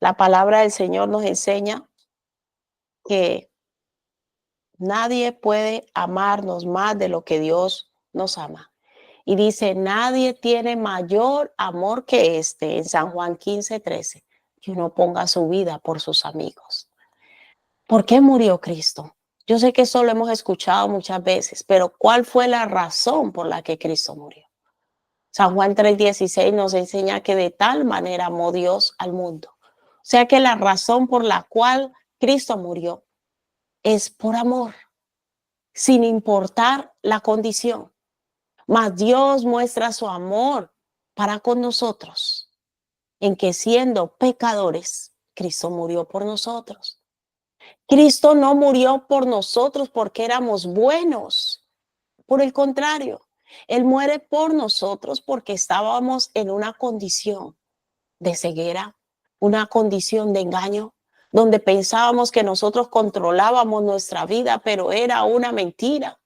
La palabra del Señor nos enseña que nadie puede amarnos más de lo que Dios nos ama. Y dice, nadie tiene mayor amor que este, en San Juan 15:13, que uno ponga su vida por sus amigos. ¿Por qué murió Cristo? Yo sé que eso lo hemos escuchado muchas veces, pero ¿cuál fue la razón por la que Cristo murió? San Juan 3:16 nos enseña que de tal manera amó Dios al mundo. O sea que la razón por la cual Cristo murió es por amor, sin importar la condición. Mas Dios muestra su amor para con nosotros, en que siendo pecadores, Cristo murió por nosotros. Cristo no murió por nosotros porque éramos buenos. Por el contrario, Él muere por nosotros porque estábamos en una condición de ceguera, una condición de engaño, donde pensábamos que nosotros controlábamos nuestra vida, pero era una mentira.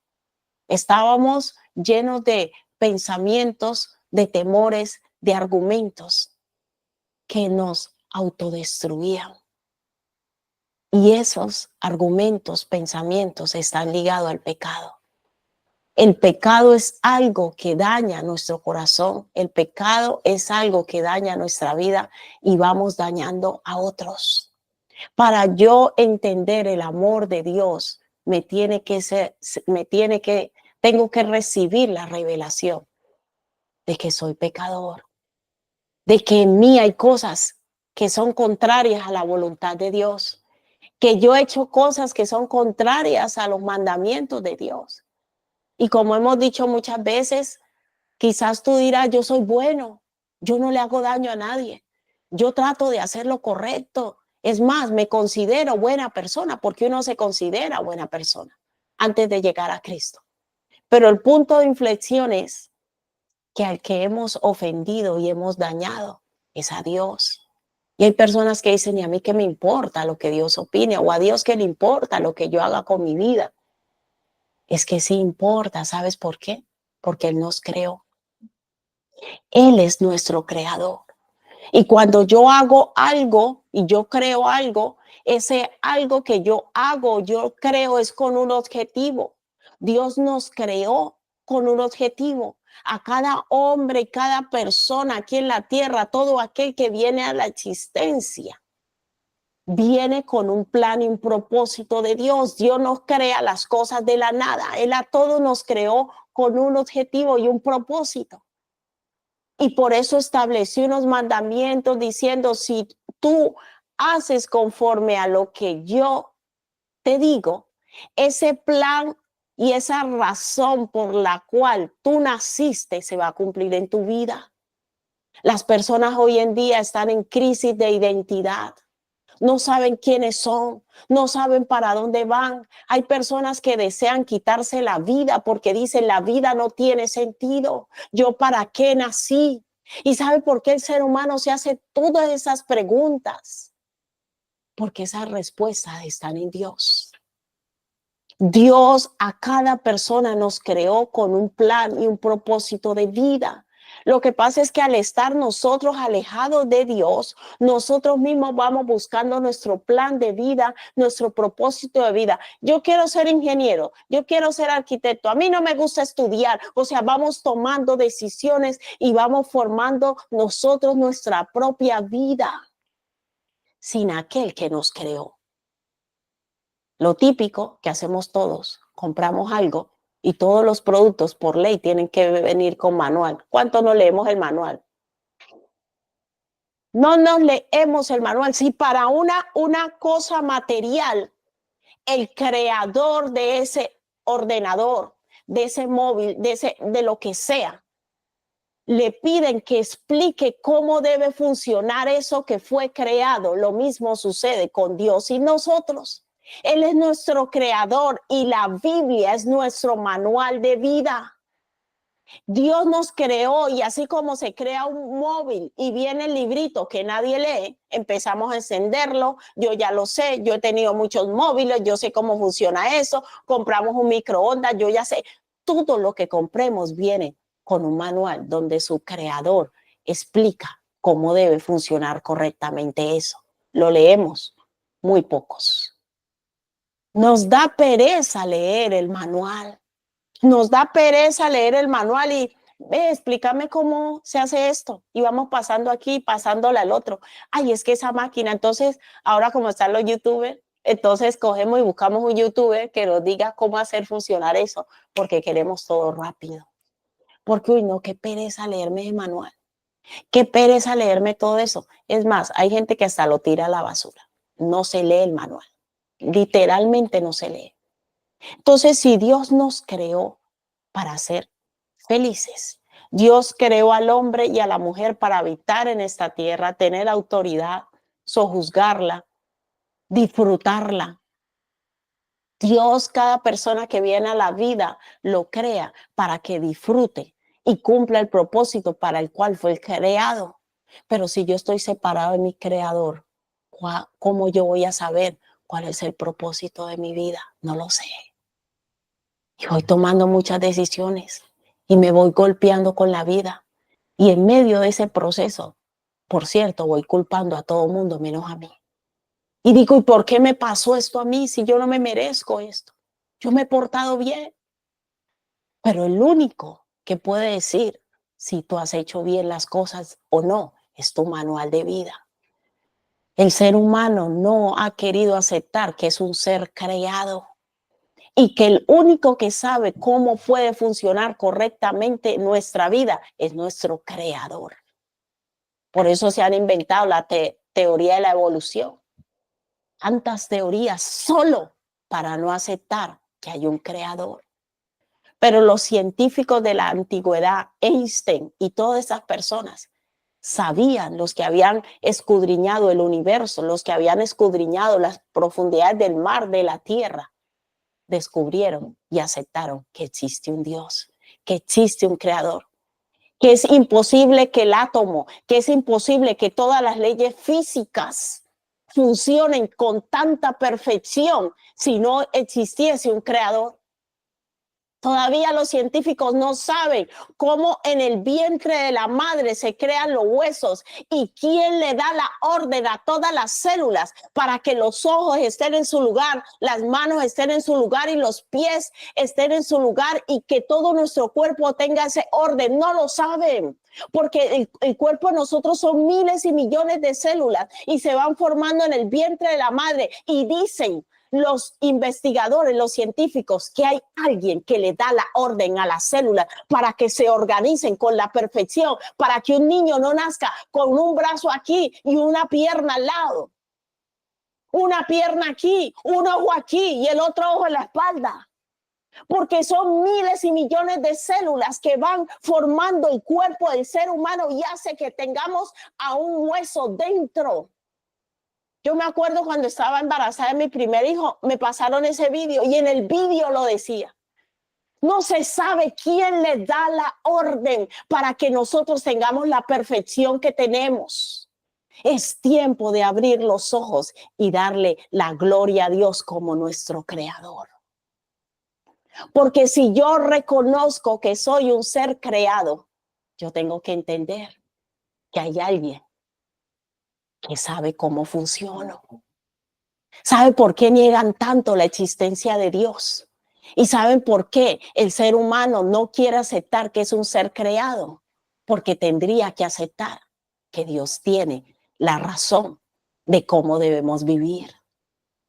Estábamos llenos de pensamientos, de temores, de argumentos que nos autodestruían. Y esos argumentos, pensamientos están ligados al pecado. El pecado es algo que daña nuestro corazón. El pecado es algo que daña nuestra vida y vamos dañando a otros. Para yo entender el amor de Dios, tengo que recibir la revelación de que soy pecador, de que en mí hay cosas que son contrarias a la voluntad de Dios, que yo he hecho cosas que son contrarias a los mandamientos de Dios. Y como hemos dicho muchas veces, quizás tú dirás, yo soy bueno, yo no le hago daño a nadie, yo trato de hacer lo correcto. Es más, me considero buena persona porque uno se considera buena persona antes de llegar a Cristo. Pero el punto de inflexión es que al que hemos ofendido y hemos dañado es a Dios. Y hay personas que dicen, ¿y a mí qué me importa lo que Dios opine? O a Dios qué le importa lo que yo haga con mi vida. Es que sí importa, ¿sabes por qué? Porque Él nos creó. Él es nuestro creador. Y cuando yo hago algo y yo creo algo, ese algo que yo hago, yo creo es con un objetivo. Dios nos creó con un objetivo. A cada hombre y cada persona aquí en la tierra, todo aquel que viene a la existencia, viene con un plan y un propósito de Dios. Dios no crea las cosas de la nada. Él a todos nos creó con un objetivo y un propósito. Y por eso estableció unos mandamientos diciendo, si tú haces conforme a lo que yo te digo, ese plan y esa razón por la cual tú naciste se va a cumplir en tu vida. Las personas hoy en día están en crisis de identidad. No saben quiénes son, no saben para dónde van. Hay personas que desean quitarse la vida porque dicen la vida no tiene sentido. ¿Yo para qué nací? ¿Y sabe por qué el ser humano se hace todas esas preguntas? Porque esas respuestas están en Dios. Dios a cada persona nos creó con un plan y un propósito de vida. Lo que pasa es que al estar nosotros alejados de Dios, nosotros mismos vamos buscando nuestro plan de vida, nuestro propósito de vida. Yo quiero ser ingeniero, yo quiero ser arquitecto, a mí no me gusta estudiar. O sea, vamos tomando decisiones y vamos formando nosotros nuestra propia vida sin aquel que nos creó. Lo típico que hacemos todos, compramos algo y todos los productos por ley tienen que venir con manual. ¿Cuánto no leemos el manual? No nos leemos el manual. Si para una cosa material, el creador de ese ordenador, de ese móvil, de lo que sea, le piden que explique cómo debe funcionar eso que fue creado, lo mismo sucede con Dios y nosotros. Él es nuestro creador y la Biblia es nuestro manual de vida. Dios nos creó y así como se crea un móvil y viene el librito que nadie lee, empezamos a encenderlo, yo ya lo sé, yo he tenido muchos móviles, yo sé cómo funciona eso, compramos un microondas, yo ya sé, todo lo que compremos viene con un manual donde su creador explica cómo debe funcionar correctamente eso. lo leemos muy pocos. Nos da pereza leer el manual. Nos da pereza leer el manual y explícame cómo se hace esto. Y vamos pasando aquí, pasándole al otro. Ay, es que esa máquina. Entonces, ahora como están los youtubers, entonces cogemos y buscamos un youtuber que nos diga cómo hacer funcionar eso, porque queremos todo rápido. Porque, uy, no, qué pereza leerme el manual. Qué pereza leerme todo eso. Es más, hay gente que hasta lo tira a la basura. No se lee el manual. Literalmente no se lee. Entonces, si Dios nos creó para ser felices, Dios creó al hombre y a la mujer para habitar en esta tierra, tener autoridad, sojuzgarla, disfrutarla. Dios, cada persona que viene a la vida, lo crea para que disfrute y cumpla el propósito para el cual fue creado. Pero si yo estoy separado de mi creador, ¿cómo yo voy a saber cuál es el propósito de mi vida? No lo sé. Y voy tomando muchas decisiones y me voy golpeando con la vida. Y en medio de ese proceso, por cierto, voy culpando a todo mundo menos a mí. Y digo, ¿y por qué me pasó esto a mí si yo no me merezco esto? Yo me he portado bien. Pero el único que puede decir si tú has hecho bien las cosas o no es tu manual de vida. El ser humano no ha querido aceptar que es un ser creado y que el único que sabe cómo puede funcionar correctamente nuestra vida es nuestro creador. Por eso se han inventado la teoría de la evolución. Tantas teorías solo para no aceptar que hay un creador. Pero los científicos de la antigüedad, Einstein y todas esas personas, sabían, los que habían escudriñado el universo, los que habían escudriñado las profundidades del mar, de la tierra, descubrieron y aceptaron que existe un Dios, que existe un creador, que es imposible que el átomo, que es imposible que todas las leyes físicas funcionen con tanta perfección si no existiese un creador. Todavía los científicos no saben cómo en el vientre de la madre se crean los huesos y quién le da la orden a todas las células para que los ojos estén en su lugar, las manos estén en su lugar y los pies estén en su lugar y que todo nuestro cuerpo tenga ese orden. No lo saben. Porque el cuerpo de nosotros son miles y millones de células y se van formando en el vientre de la madre y dicen los investigadores, los científicos, que hay alguien que le da la orden a las células para que se organicen con la perfección, para que un niño no nazca con un brazo aquí y una pierna al lado, una pierna aquí, un ojo aquí y el otro ojo en la espalda. Porque son miles y millones de células que van formando el cuerpo del ser humano y hace que tengamos a un hueso dentro. Yo me acuerdo cuando estaba embarazada de mi primer hijo, me pasaron ese vídeo y en el vídeo lo decía. No se sabe quién le da la orden para que nosotros tengamos la perfección que tenemos. Es tiempo de abrir los ojos y darle la gloria a Dios como nuestro creador. Porque si yo reconozco que soy un ser creado, yo tengo que entender que hay alguien que sabe cómo funciono. ¿Sabe por qué niegan tanto la existencia de Dios? ¿Y saben por qué el ser humano no quiere aceptar que es un ser creado? Porque tendría que aceptar que Dios tiene la razón de cómo debemos vivir.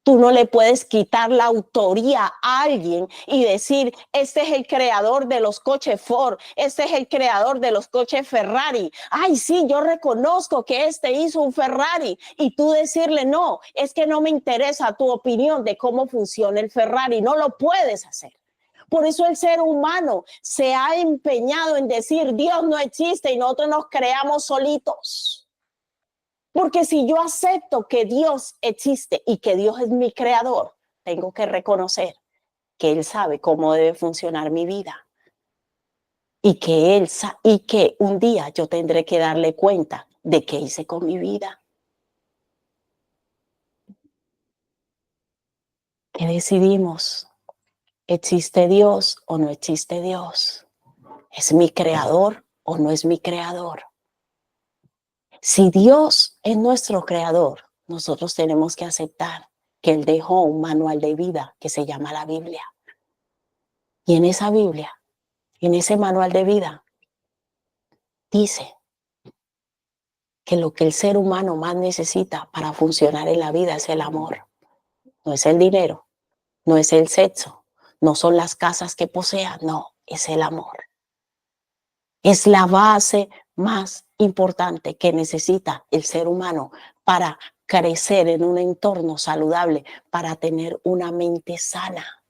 Tú no le puedes quitar la autoría a alguien y decir, este es el creador de los coches Ford, este es el creador de los coches Ferrari. Ay, sí, yo reconozco que este hizo un Ferrari. Y tú decirle, no, es que no me interesa tu opinión de cómo funciona el Ferrari. No lo puedes hacer. Por eso el ser humano se ha empeñado en decir, Dios no existe y nosotros nos creamos solitos. Porque si yo acepto que Dios existe y que Dios es mi creador, tengo que reconocer que Él sabe cómo debe funcionar mi vida y que un día yo tendré que darle cuenta de qué hice con mi vida. ¿Qué decidimos? ¿Existe Dios o no existe Dios? ¿Es mi creador o no es mi creador? Si Dios es nuestro creador, nosotros tenemos que aceptar que Él dejó un manual de vida que se llama la Biblia. Y en esa Biblia, en ese manual de vida, dice que lo que el ser humano más necesita para funcionar en la vida es el amor. No es el dinero, no es el sexo, no son las casas que posea, no, es el amor. Es la base más importante que necesita el ser humano para crecer en un entorno saludable, para tener una mente sana.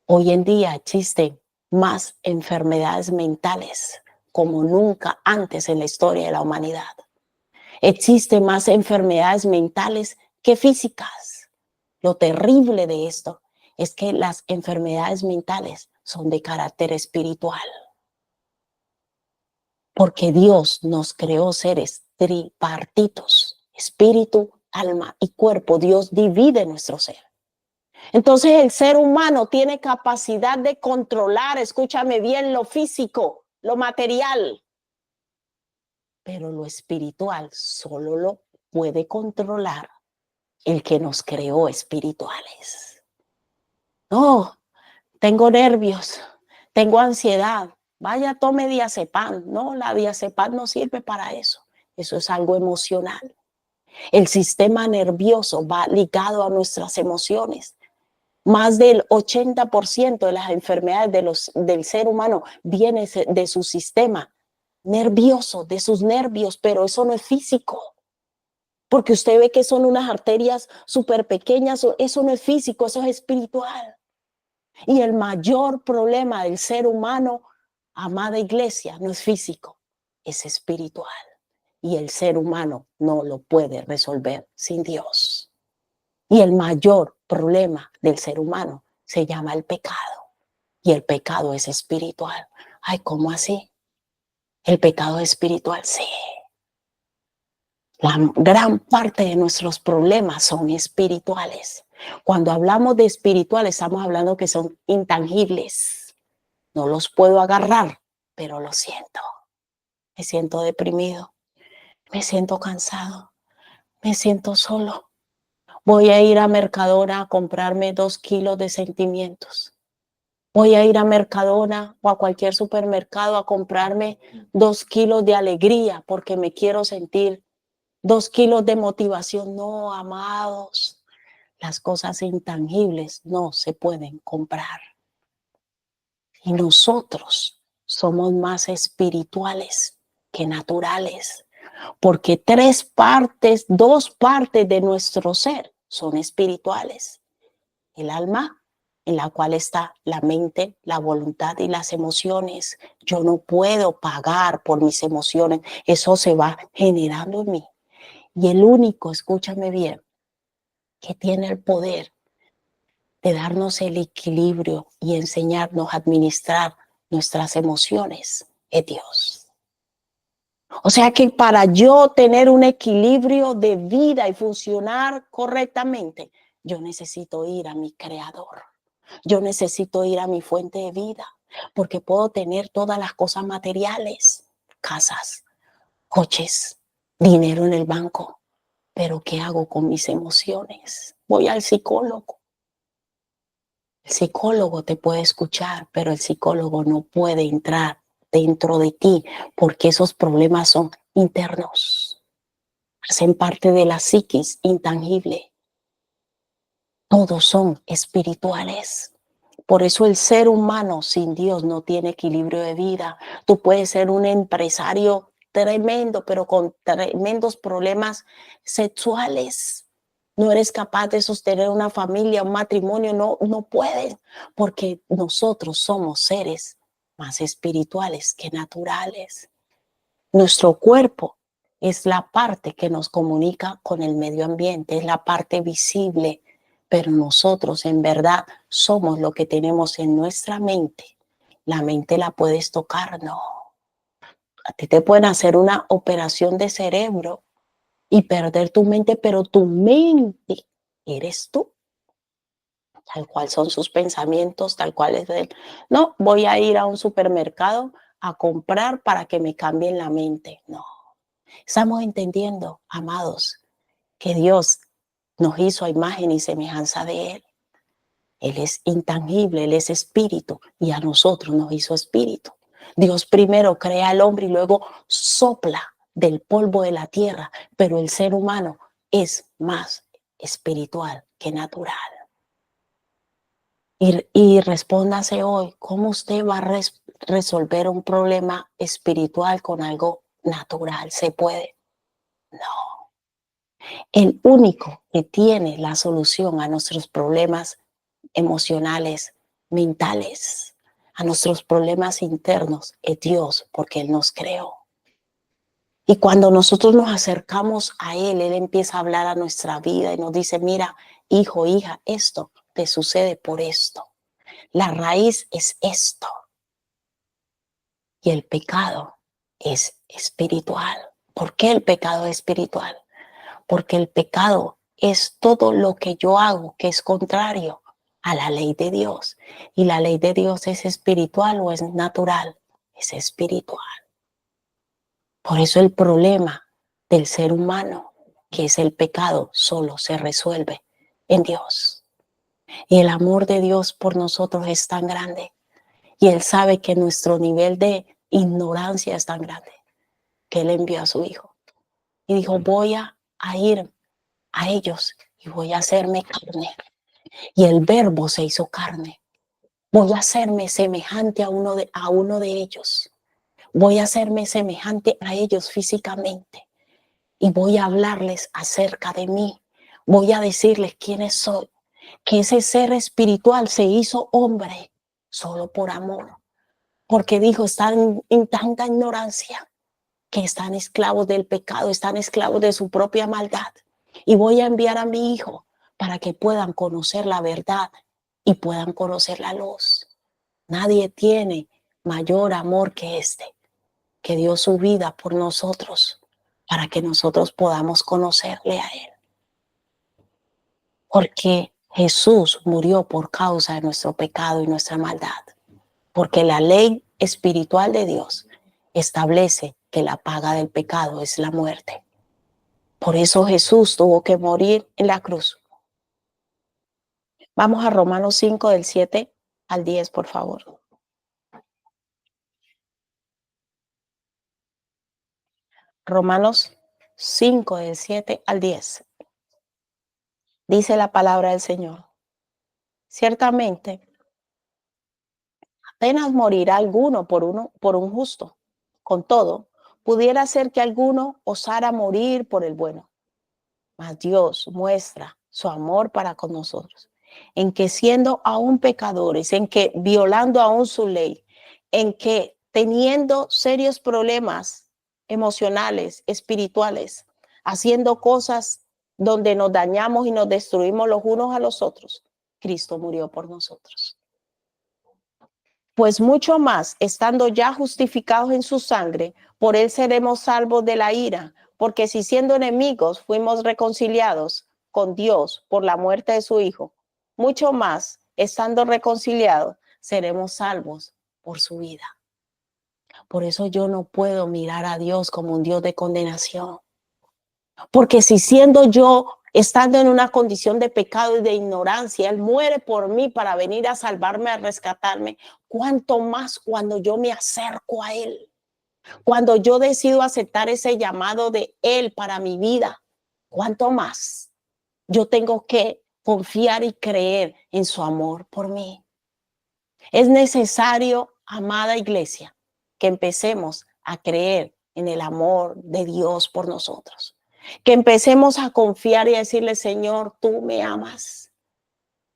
Hoy en día existen más enfermedades mentales como nunca antes en la historia de la humanidad. Existen más enfermedades mentales que físicas. Lo terrible de esto es que las enfermedades mentales son de carácter espiritual. Porque Dios nos creó seres tripartitos, espíritu, alma y cuerpo. Dios divide nuestro ser. Entonces el ser humano tiene capacidad de controlar, escúchame bien, lo físico, lo material, pero lo espiritual solo lo puede controlar el que nos creó espirituales. No, tengo nervios, tengo ansiedad. Vaya, tome diazepam. No, la diazepam no sirve para eso. Eso es algo emocional. El sistema nervioso va ligado a nuestras emociones. Más del 80% de las enfermedades del ser humano viene de su sistema nervioso, de sus nervios, pero eso no es físico. Porque usted ve que son unas arterias súper pequeñas, eso no es físico, eso es espiritual. Y el mayor problema del ser humano, amada iglesia, no es físico, es espiritual. Y el ser humano no lo puede resolver sin Dios. Y el mayor problema del ser humano se llama el pecado. Y el pecado es espiritual. Ay, ¿cómo así? El pecado es espiritual, sí. La gran parte de nuestros problemas son espirituales. Cuando hablamos de espirituales, estamos hablando que son intangibles. No los puedo agarrar, pero lo siento. Me siento deprimido, me siento cansado, me siento solo. Voy a ir a Mercadona a comprarme 2 kilos de sentimientos. Voy a ir a Mercadona o a cualquier supermercado a comprarme 2 kilos de alegría porque me quiero sentir 2 kilos de motivación. No, amados, las cosas intangibles no se pueden comprar. Y nosotros somos más espirituales que naturales, porque 2 partes de nuestro ser son espirituales. El alma, en la cual está la mente, la voluntad y las emociones. Yo no puedo pagar por mis emociones, eso se va generando en mí. Y el único, escúchame bien, que tiene el poder de darnos el equilibrio y enseñarnos a administrar nuestras emociones es Dios. O sea que para yo tener un equilibrio de vida y funcionar correctamente, yo necesito ir a mi creador. Yo necesito ir a mi fuente de vida, porque puedo tener todas las cosas materiales, casas, coches, dinero en el banco, pero ¿qué hago con mis emociones? Voy al psicólogo. El psicólogo te puede escuchar, pero el psicólogo no puede entrar dentro de ti porque esos problemas son internos. Hacen parte de la psiquis intangible. Todos son espirituales. Por eso el ser humano sin Dios no tiene equilibrio de vida. Tú puedes ser un empresario tremendo, pero con tremendos problemas sexuales. No eres capaz de sostener una familia, un matrimonio, no puedes, porque nosotros somos seres más espirituales que naturales. Nuestro cuerpo es la parte que nos comunica con el medio ambiente, es la parte visible, pero nosotros en verdad somos lo que tenemos en nuestra mente. La mente la puedes tocar, no. A ti te pueden hacer una operación de cerebro y perder tu mente, pero tu mente eres tú. Tal cual son sus pensamientos, tal cual es él. No, voy a ir a un supermercado a comprar para que me cambien la mente. No. Estamos entendiendo, amados, que Dios nos hizo a imagen y semejanza de Él. Él es intangible, Él es espíritu y a nosotros nos hizo espíritu. Dios primero crea al hombre y luego sopla del polvo de la tierra, pero el ser humano es más espiritual que natural. Y respóndase hoy, ¿cómo usted va a resolver un problema espiritual con algo natural? ¿Se puede? No. El único que tiene la solución a nuestros problemas emocionales, mentales, a nuestros problemas internos es Dios, porque Él nos creó. Y cuando nosotros nos acercamos a Él, Él empieza a hablar a nuestra vida y nos dice, mira, hijo, hija, esto te sucede por esto. La raíz es esto. Y el pecado es espiritual. ¿Por qué el pecado es espiritual? Porque el pecado es todo lo que yo hago que es contrario a la ley de Dios. Y la ley de Dios es espiritual o es natural, es espiritual. Por eso el problema del ser humano, que es el pecado, solo se resuelve en Dios. Y el amor de Dios por nosotros es tan grande. Y Él sabe que nuestro nivel de ignorancia es tan grande que Él envió a su Hijo. Y dijo, voy a ir a ellos y voy a hacerme carne. Y el verbo se hizo carne. Voy a hacerme semejante a uno de ellos. Voy a hacerme semejante a ellos físicamente. Y voy a hablarles acerca de mí. Voy a decirles quiénes soy. Que ese ser espiritual se hizo hombre solo por amor. Porque dijo, están en tanta ignorancia que están esclavos del pecado, están esclavos de su propia maldad. Y voy a enviar a mi Hijo para que puedan conocer la verdad y puedan conocer la luz. Nadie tiene mayor amor que este, que dio su vida por nosotros, para que nosotros podamos conocerle a Él. Porque Jesús murió por causa de nuestro pecado y nuestra maldad. Porque la ley espiritual de Dios establece que la paga del pecado es la muerte. Por eso Jesús tuvo que morir en la cruz. Vamos a Romanos 5 del 7 al 10, por favor. Romanos 5 del 7 al 10. Dice la palabra del Señor. Ciertamente, apenas morirá alguno por un justo. Con todo, pudiera ser que alguno osara morir por el bueno. Mas Dios muestra su amor para con nosotros, en que siendo aún pecadores, en que violando aún su ley, en que teniendo serios problemas emocionales, espirituales, haciendo cosas donde nos dañamos y nos destruimos los unos a los otros, Cristo murió por nosotros. Pues mucho más, estando ya justificados en su sangre, por Él seremos salvos de la ira, porque si siendo enemigos fuimos reconciliados con Dios por la muerte de su Hijo, mucho más, estando reconciliados, seremos salvos por su vida. Por eso yo no puedo mirar a Dios como un Dios de condenación. Porque si siendo yo, estando en una condición de pecado y de ignorancia, Él muere por mí para venir a salvarme, a rescatarme, cuánto más cuando yo me acerco a Él, cuando yo decido aceptar ese llamado de Él para mi vida, cuánto más yo tengo que confiar y creer en su amor por mí. Es necesario, amada iglesia, que empecemos a creer en el amor de Dios por nosotros. Que empecemos a confiar y a decirle, Señor, tú me amas.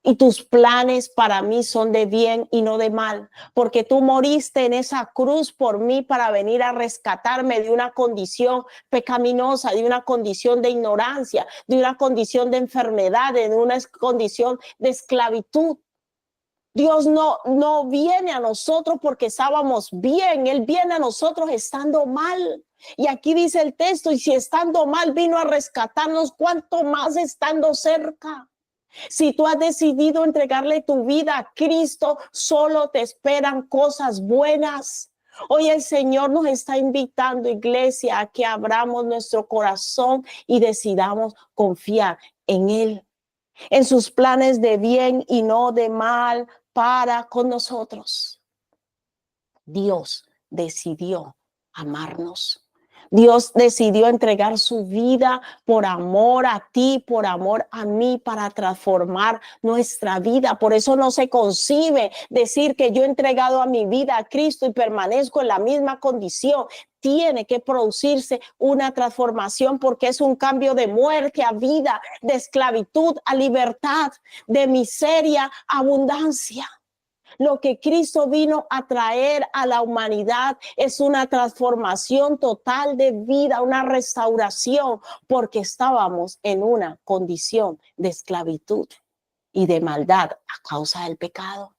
Y tus planes para mí son de bien y no de mal, porque tú moriste en esa cruz por mí para venir a rescatarme de una condición pecaminosa, de una condición de ignorancia, de una condición de enfermedad, de una condición de esclavitud. Dios no viene a nosotros porque estábamos bien, Él viene a nosotros estando mal. Y aquí dice el texto, y si estando mal vino a rescatarnos, ¿cuánto más estando cerca? Si tú has decidido entregarle tu vida a Cristo, solo te esperan cosas buenas. Hoy el Señor nos está invitando, iglesia, a que abramos nuestro corazón y decidamos confiar en Él, en sus planes de bien y no de mal para con nosotros. Dios decidió amarnos. Dios decidió entregar su vida por amor a ti, por amor a mí, para transformar nuestra vida. Por eso no se concibe decir que yo he entregado a mi vida a Cristo y permanezco en la misma condición. Tiene que producirse una transformación porque es un cambio de muerte a vida, de esclavitud a libertad, de miseria a abundancia. Lo que Cristo vino a traer a la humanidad es una transformación total de vida, una restauración, porque estábamos en una condición de esclavitud y de maldad a causa del pecado.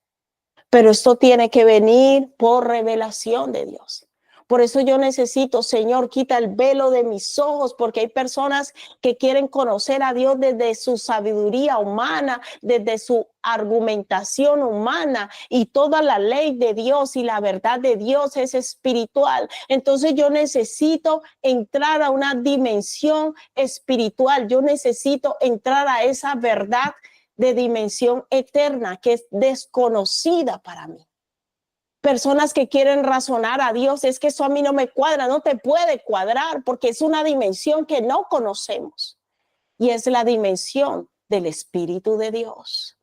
Pero esto tiene que venir por revelación de Dios. Por eso yo necesito, Señor, quita el velo de mis ojos, porque hay personas que quieren conocer a Dios desde su sabiduría humana, desde su argumentación humana, y toda la ley de Dios y la verdad de Dios es espiritual. Entonces yo necesito entrar a una dimensión espiritual. Yo necesito entrar a esa verdad de dimensión eterna que es desconocida para mí. Personas que quieren razonar a Dios, es que eso a mí no me cuadra, no te puede cuadrar porque es una dimensión que no conocemos y es la dimensión del Espíritu de Dios.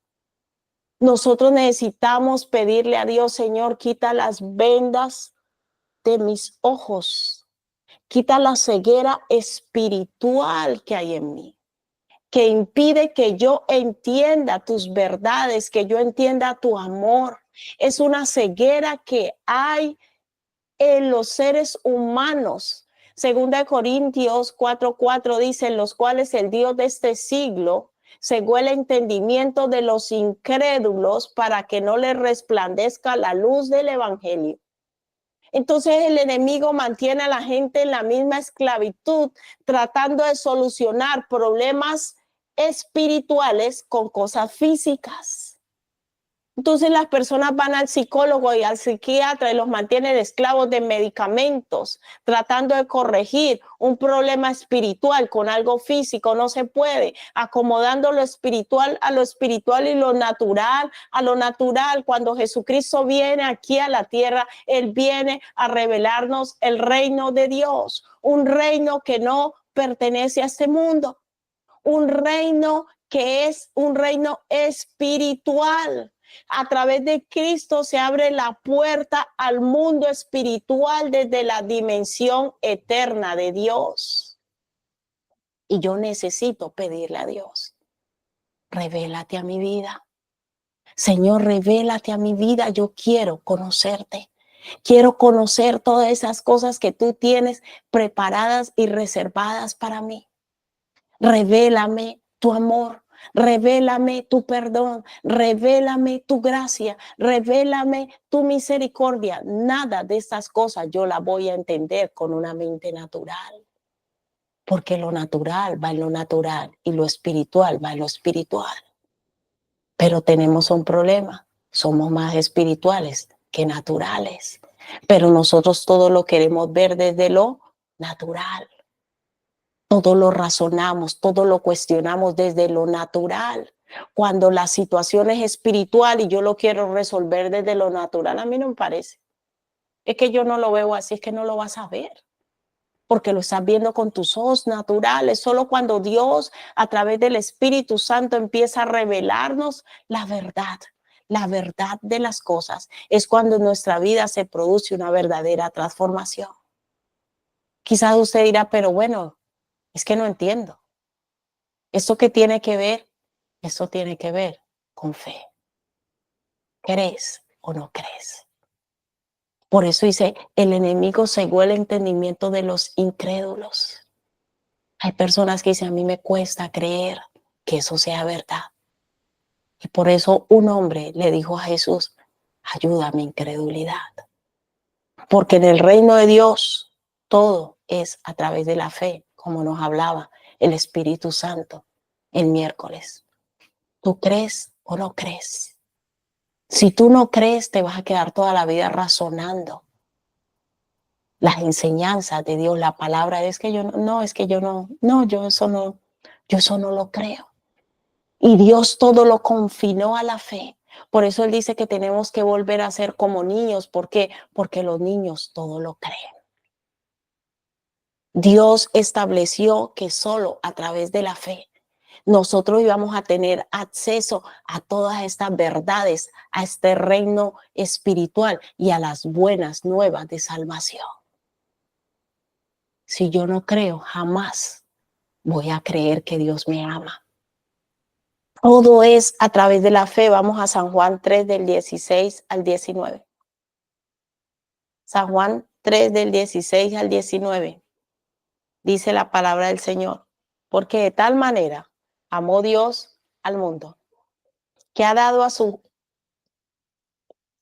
Nosotros necesitamos pedirle a Dios, Señor, quita las vendas de mis ojos, quita la ceguera espiritual que hay en mí, que impide que yo entienda tus verdades, que yo entienda tu amor. Es una ceguera que hay en los seres humanos. Segunda de Corintios 4:4 dice, en los cuales el Dios de este siglo cegó el entendimiento de los incrédulos para que no les resplandezca la luz del evangelio. Entonces el enemigo mantiene a la gente en la misma esclavitud, tratando de solucionar problemas espirituales con cosas físicas. Entonces las personas van al psicólogo y al psiquiatra y los mantienen esclavos de medicamentos, tratando de corregir un problema espiritual con algo físico. No se puede, acomodando lo espiritual a lo espiritual y lo natural a lo natural. Cuando Jesucristo viene aquí a la tierra, Él viene a revelarnos el reino de Dios, un reino que no pertenece a este mundo, un reino que es un reino espiritual. A través de Cristo se abre la puerta al mundo espiritual desde la dimensión eterna de Dios. Y yo necesito pedirle a Dios, revélate a mi vida. Señor, revélate a mi vida. Yo quiero conocerte. Quiero conocer todas esas cosas que tú tienes preparadas y reservadas para mí. Revélame tu amor, revélame tu perdón, revélame tu gracia, revélame tu misericordia. Nada de estas cosas yo la voy a entender con una mente natural, porque lo natural va en lo natural y lo espiritual va en lo espiritual. Pero tenemos un problema, somos más espirituales que naturales, pero nosotros todo lo queremos ver desde lo natural. Todo lo razonamos, todo lo cuestionamos desde lo natural. Cuando la situación es espiritual y yo lo quiero resolver desde lo natural, a mí no me parece. Es que yo no lo veo así, es que no lo vas a ver, porque lo estás viendo con tus ojos naturales. Solo cuando Dios, a través del Espíritu Santo, empieza a revelarnos la verdad de las cosas, es cuando en nuestra vida se produce una verdadera transformación. Quizás usted dirá, pero bueno, es que no entiendo. ¿Eso qué tiene que ver? Eso tiene que ver con fe. ¿Crees o no crees? Por eso dice, el enemigo cegó el entendimiento de los incrédulos. Hay personas que dicen, a mí me cuesta creer que eso sea verdad. Y por eso un hombre le dijo a Jesús, ayuda a mi incredulidad. Porque en el reino de Dios todo es a través de la fe, como nos hablaba el Espíritu Santo el miércoles. ¿Tú crees o no crees? Si tú no crees, te vas a quedar toda la vida razonando. las enseñanzas de Dios, la palabra. Es que yo no, es que yo no, yo eso no lo creo. Y Dios todo lo confinó a la fe. Por eso Él dice que tenemos que volver a ser como niños. ¿Por qué? Porque los niños todo lo creen. Dios estableció que solo a través de la fe nosotros íbamos a tener acceso a todas estas verdades, a este reino espiritual y a las buenas nuevas de salvación. Si yo no creo, jamás voy a creer que Dios me ama. Todo es a través de la fe. Vamos a San Juan 3 del 16 al 19. San Juan 3 del 16 al 19. Dice la palabra del Señor. Porque de tal manera amó Dios al mundo, que ha dado a su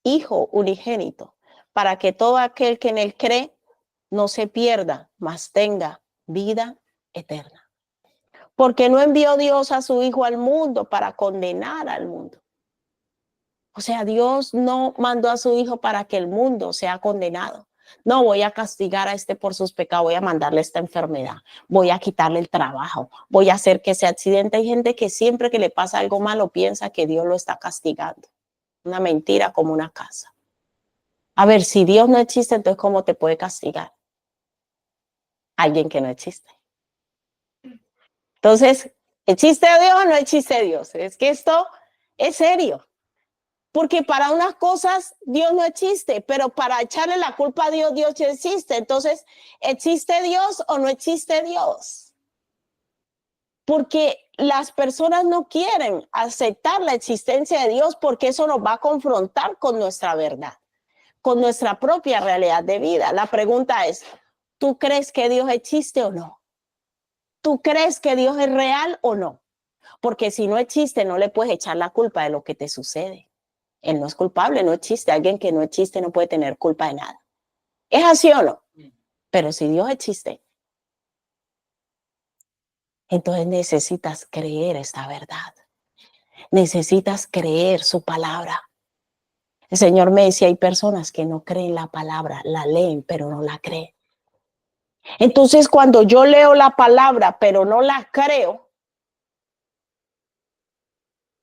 Hijo unigénito, para que todo aquel que en Él cree no se pierda, mas tenga vida eterna. Porque no envió Dios a su Hijo al mundo para condenar al mundo. O sea, Dios no mandó a su Hijo para que el mundo sea condenado. No voy a castigar a este por sus pecados, voy a mandarle esta enfermedad, voy a quitarle el trabajo, voy a hacer que se accidente. Hay gente que siempre que le pasa algo malo piensa que Dios lo está castigando. Una mentira como una casa. A ver, si Dios no existe, entonces ¿cómo te puede castigar alguien que no existe? Entonces, ¿existe Dios o no existe Dios? Es que esto es serio. Porque para unas cosas Dios no existe, pero para echarle la culpa a Dios, Dios sí existe. Entonces, ¿existe Dios o no existe Dios? Porque las personas no quieren aceptar la existencia de Dios porque eso nos va a confrontar con nuestra verdad, con nuestra propia realidad de vida. La pregunta es, ¿tú crees que Dios existe o no? ¿Tú crees que Dios es real o no? Porque si no existe, no le puedes echar la culpa de lo que te sucede. Él no es culpable, no existe. Alguien que no existe no puede tener culpa de nada. ¿Es así o no? Pero si Dios existe, entonces necesitas creer esta verdad. Necesitas creer su palabra. El Señor me decía, hay personas que no creen la palabra, la leen, pero no la creen. Entonces, cuando yo leo la palabra, pero no la creo,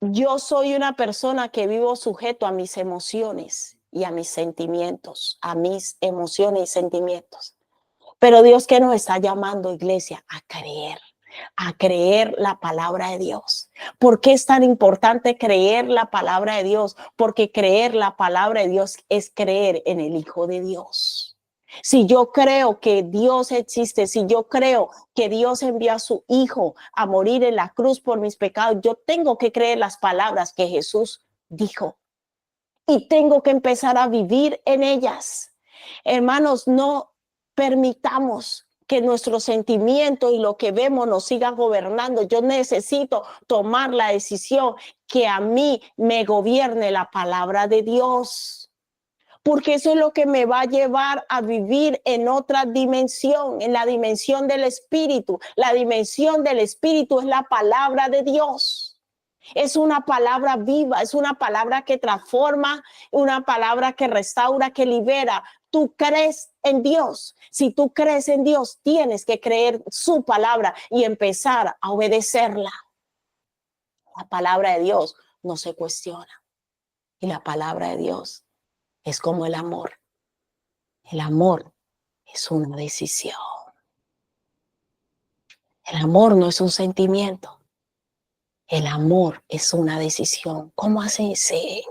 yo soy una persona que vivo sujeto a mis emociones y a mis sentimientos, a mis emociones y sentimientos. Pero Dios que nos está llamando, iglesia, a creer la palabra de Dios. ¿Por qué es tan importante creer la palabra de Dios? Porque creer la palabra de Dios es creer en el Hijo de Dios. Si yo creo que Dios existe, si yo creo que Dios envió a su Hijo a morir en la cruz por mis pecados, yo tengo que creer las palabras que Jesús dijo y tengo que empezar a vivir en ellas. Hermanos, no permitamos que nuestros sentimientos y lo que vemos nos siga gobernando. Yo necesito tomar la decisión que a mí me gobierne la palabra de Dios, porque eso es lo que me va a llevar a vivir en otra dimensión, en la dimensión del espíritu. La dimensión del espíritu es la palabra de Dios. Es una palabra viva, es una palabra que transforma, una palabra que restaura, que libera. Tú crees en Dios. Si tú crees en Dios, tienes que creer su palabra y empezar a obedecerla. La palabra de Dios no se cuestiona. Y la palabra de Dios es como el amor. El amor es una decisión. El amor no es un sentimiento. El amor es una decisión. ¿Cómo así? Sí.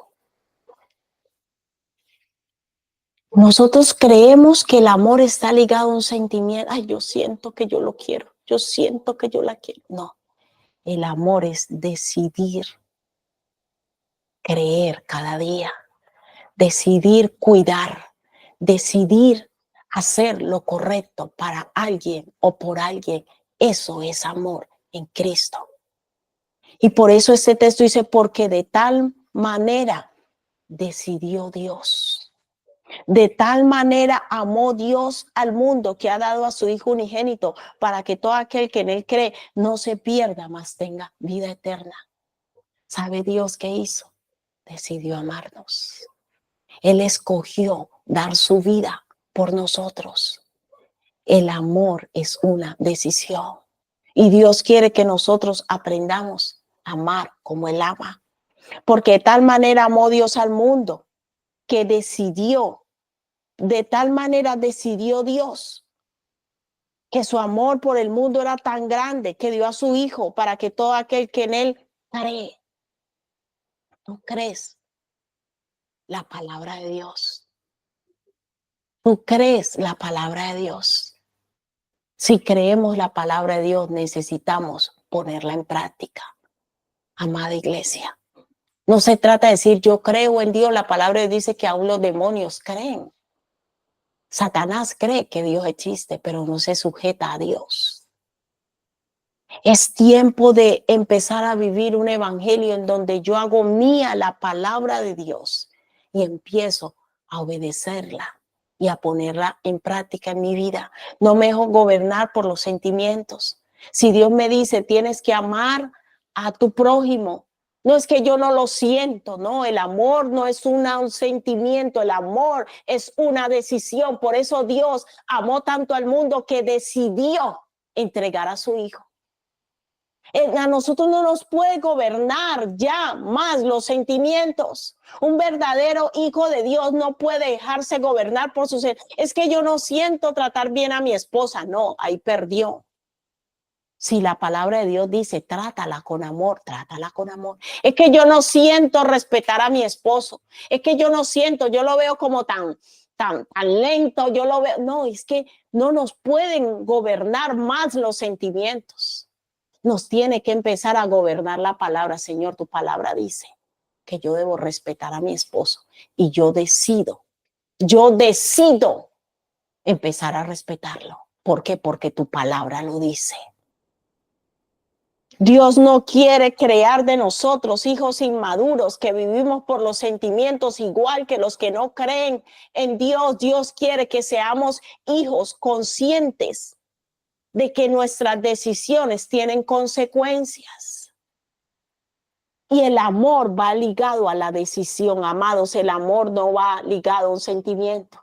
Nosotros creemos que el amor está ligado a un sentimiento. Ay, yo siento que yo lo quiero. Yo siento que yo la quiero. No, el amor es decidir creer cada día, decidir cuidar, decidir hacer lo correcto para alguien o por alguien. Eso es amor en Cristo. Y por eso este texto dice, porque de tal manera decidió Dios. De tal manera amó Dios al mundo que ha dado a su Hijo unigénito para que todo aquel que en él cree no se pierda, mas tenga vida eterna. ¿Sabe Dios qué hizo? Decidió amarnos. Él escogió dar su vida por nosotros. El amor es una decisión. Y Dios quiere que nosotros aprendamos a amar como Él ama. Porque de tal manera amó Dios al mundo que decidió, de tal manera decidió Dios que su amor por el mundo era tan grande que dio a su Hijo para que todo aquel que en Él cree. ¿Tú crees la palabra de Dios? ¿Tú crees la palabra de Dios? Si creemos la palabra de Dios, necesitamos ponerla en práctica. Amada iglesia, no se trata de decir yo creo en Dios. La palabra de Dios dice que aún los demonios creen. Satanás cree que Dios existe, pero no se sujeta a Dios. Es tiempo de empezar a vivir un evangelio en donde yo hago mía la palabra de Dios y empiezo a obedecerla y a ponerla en práctica en mi vida. No me dejo gobernar por los sentimientos. Si Dios me dice, tienes que amar a tu prójimo, no es que yo no lo siento, no, el amor no es un sentimiento, el amor es una decisión. Por eso Dios amó tanto al mundo que decidió entregar a su Hijo. A nosotros no nos puede gobernar ya más los sentimientos. Un verdadero hijo de Dios no puede dejarse gobernar por sus... Es que yo no siento tratar bien a mi esposa. No, ahí perdió. Si la palabra de Dios dice, trátala con amor, trátala con amor. Es que yo no siento respetar a mi esposo. Es que yo no siento, yo lo veo como tan lento, yo lo veo. No, es que no nos pueden gobernar más los sentimientos. Nos tiene que empezar a gobernar la palabra. Señor, tu palabra dice que yo debo respetar a mi esposo y yo decido empezar a respetarlo. ¿Por qué? Porque tu palabra lo dice. Dios no quiere crear de nosotros hijos inmaduros que vivimos por los sentimientos igual que los que no creen en Dios. Dios quiere que seamos hijos conscientes de que nuestras decisiones tienen consecuencias. Y el amor va ligado a la decisión, amados. El amor no va ligado a un sentimiento.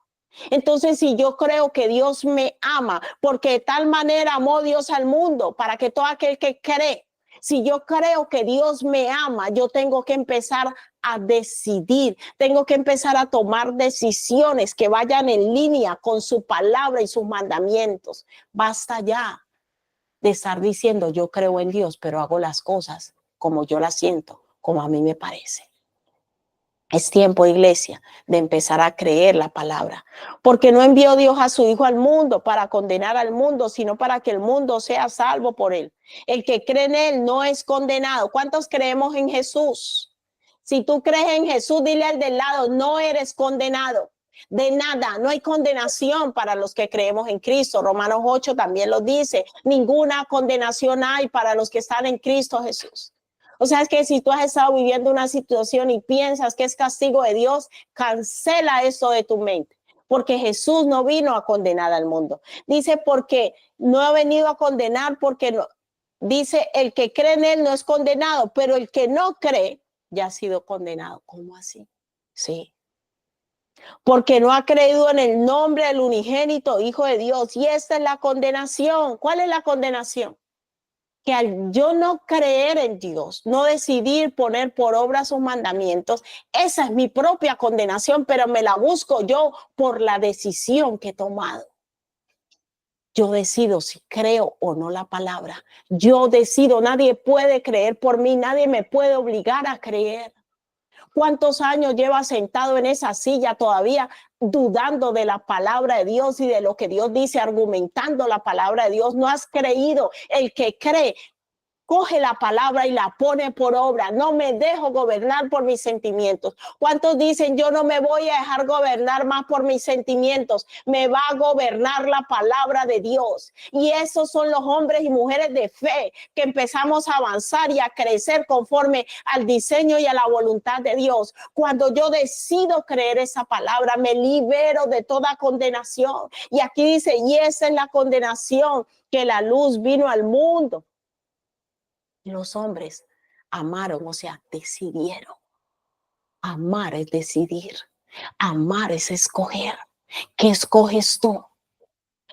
Entonces, si yo creo que Dios me ama, porque de tal manera amó Dios al mundo, para que todo aquel que cree, si yo creo que Dios me ama, yo tengo que empezar a decidir, tengo que empezar a tomar decisiones que vayan en línea con su palabra y sus mandamientos. Basta ya de estar diciendo yo creo en Dios, pero hago las cosas como yo las siento, como a mí me parece. Es tiempo, iglesia, de empezar a creer la palabra, porque no envió Dios a su Hijo al mundo para condenar al mundo, sino para que el mundo sea salvo por él. El que cree en él no es condenado. ¿Cuántos creemos en Jesús? Si tú crees en Jesús, dile al del lado, no eres condenado. De nada, no hay condenación para los que creemos en Cristo. Romanos 8 también lo dice. Ninguna condenación hay para los que están en Cristo Jesús. O sea, es que si tú has estado viviendo una situación y piensas que es castigo de Dios, cancela eso de tu mente. Porque Jesús no vino a condenar al mundo. Dice, porque no ha venido a condenar, porque no. Dice, el que cree en él no es condenado, pero el que no cree ya ha sido condenado. ¿Cómo así? Sí. Porque no ha creído en el nombre del unigénito Hijo de Dios. Y esta es la condenación. ¿Cuál es la condenación? Que al yo no creer en Dios, no decidir poner por obra sus mandamientos, esa es mi propia condenación, pero me la busco yo por la decisión que he tomado. Yo decido si creo o no la palabra. Yo decido, nadie puede creer por mí, nadie me puede obligar a creer. ¿Cuántos años llevas sentado en esa silla todavía dudando de la palabra de Dios y de lo que Dios dice, argumentando la palabra de Dios? No has creído. El que cree coge la palabra y la pone por obra. No me dejo gobernar por mis sentimientos. ¿Cuántos dicen yo no me voy a dejar gobernar más por mis sentimientos? Me va a gobernar la palabra de Dios. Y esos son los hombres y mujeres de fe que empezamos a avanzar y a crecer conforme al diseño y a la voluntad de Dios. Cuando yo decido creer esa palabra, me libero de toda condenación. Y aquí dice, y esa es la condenación, que la luz vino al mundo. Los hombres amaron, o sea, decidieron. Amar es decidir. Amar es escoger. ¿Qué escoges tú?